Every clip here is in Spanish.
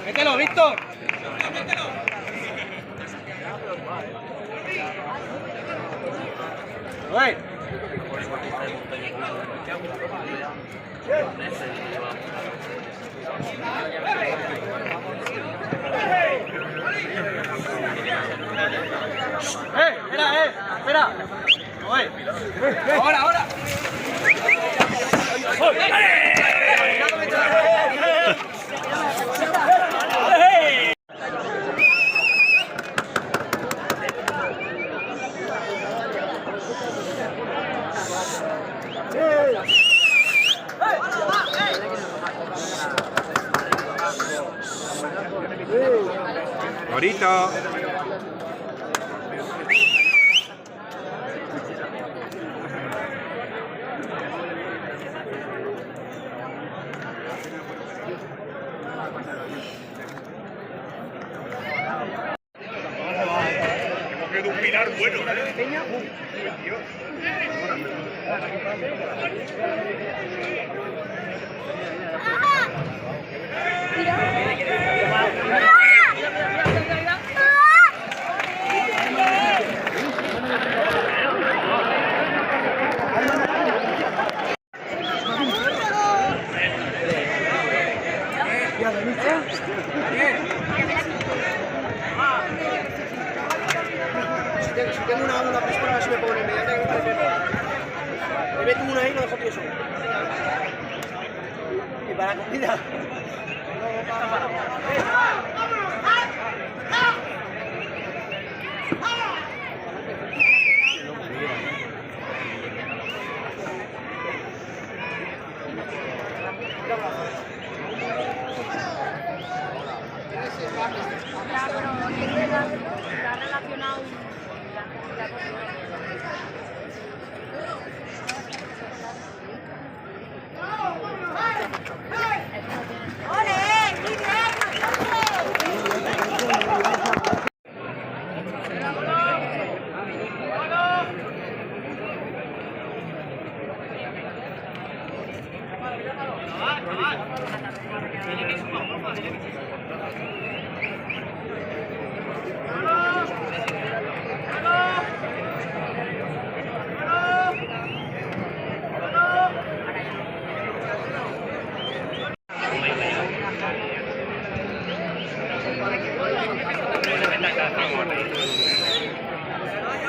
¡Mételo, Víctor! ¡Oye! ¡Espera! ¡Oye! ¡Ahora! Ahorita. Hemos quedado un pilar bueno, ¿vale? Si tengo una pistola, a ver si me pongo en inmediatamente. Me meto una ahí y lo dejo tieso. Y para la comida. Está relacionado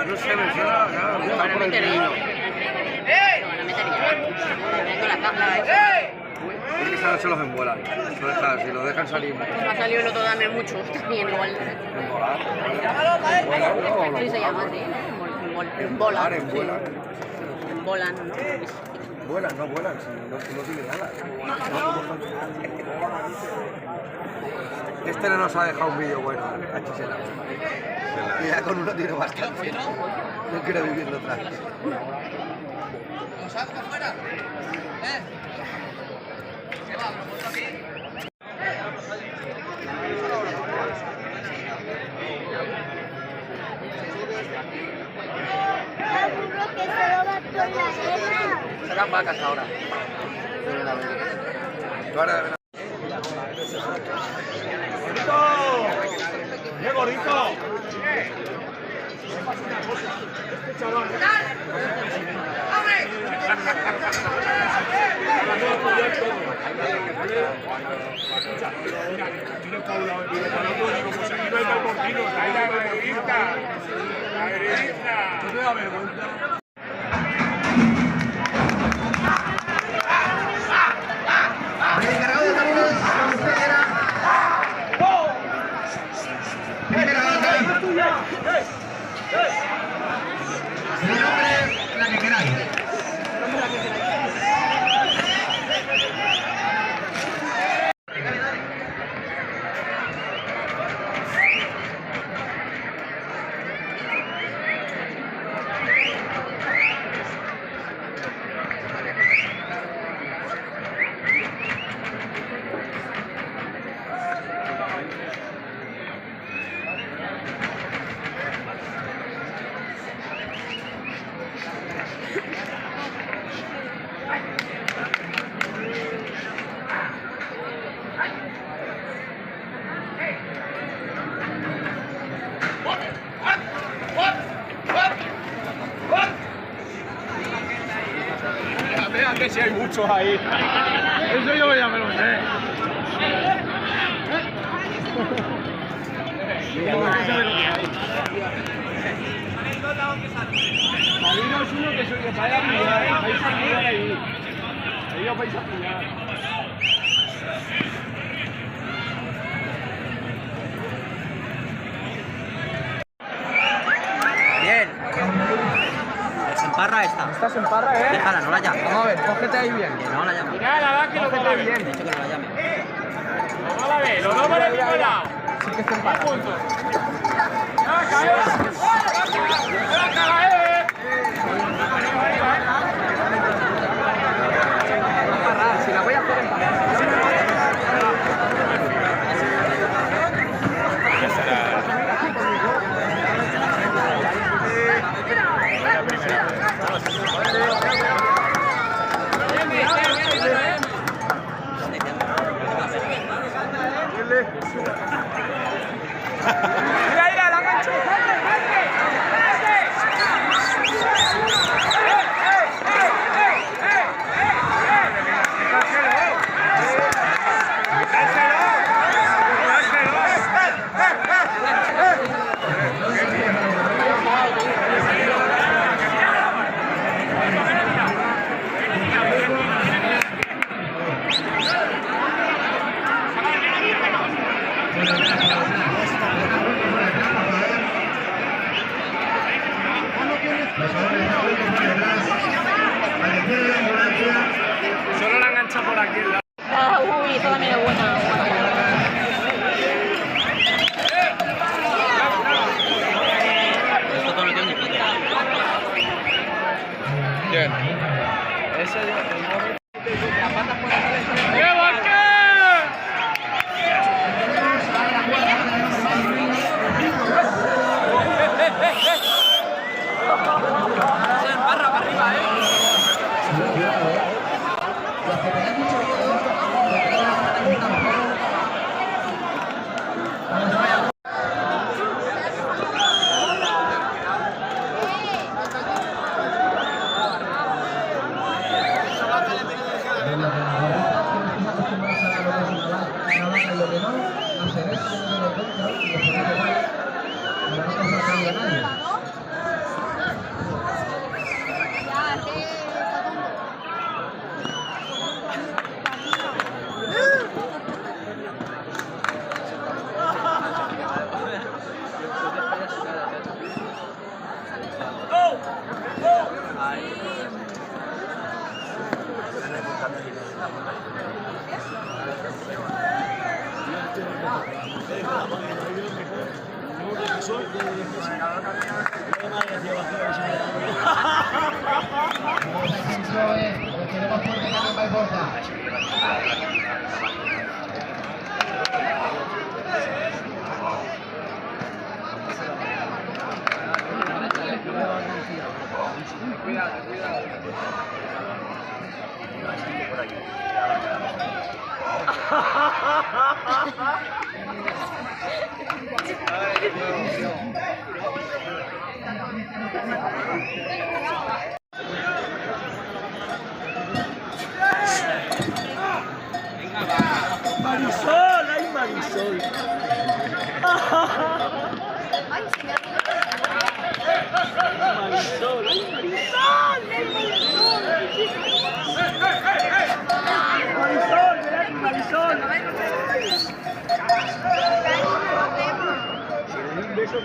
No sé, me suena, claro, por el vino. Lo van a meter ya. Con la tabla Es que se los embolan. Si lo dejan salir. me ha salido el otro dame mucho. También igual. Embolar. Sí se llama así, ¿no? bolan. Ahora en vuelan. Bolan, ¿no? Vuelan, no vuelan, si no tienen alas. Este no nos ha dejado un vídeo bueno, Cachisela. Y ya con uno tiene bastante. No quiero vivirlo otra vez. ¿Lo saco para afuera? Se va, lo pongo aquí. Serán vacas ahora. ¡Qué gordito! Que si hay muchos ahí. Eso yo ya me lo sé. Marino es uno que soy vaya a pillar, vais a pillar ahí. Ellos vais a pillar. Bien. Se emparra esta. Esta se emparra, ¿eh? Déjala, no la llames. Vamos a ver, cógete ahí bien. No la llames. Mira, la verdad que lo coge bien. He dicho que no la llame. Vamos a ver, los dos para el mismo lado. Sí que se emparra. Si la voy a hacer emparar. Mira, mira, la gancho. Solo la engancha por aquí. Ah, uy, esa también es buena. Esto todo lo tiene difícil. Bien. Ese Se emparra para arriba, Tenemos fuerte cambio en Baiborda. Cuidado, cuidado. Marisol, ay Marisol. Ay, se me ha Marisol, ay Marisol, ay Marisol. Marisol, ven aquí, Marisol. Un beso.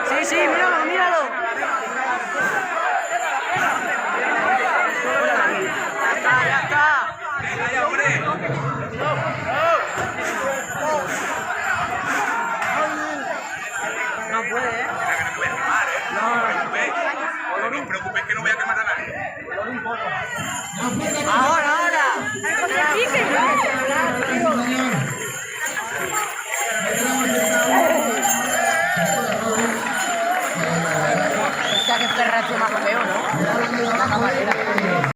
Sí, sí, míralo, míralo. Ya está, ya está. Venga ya, hombre. No puede, ¿eh? No os preocupéis que no voy a quemar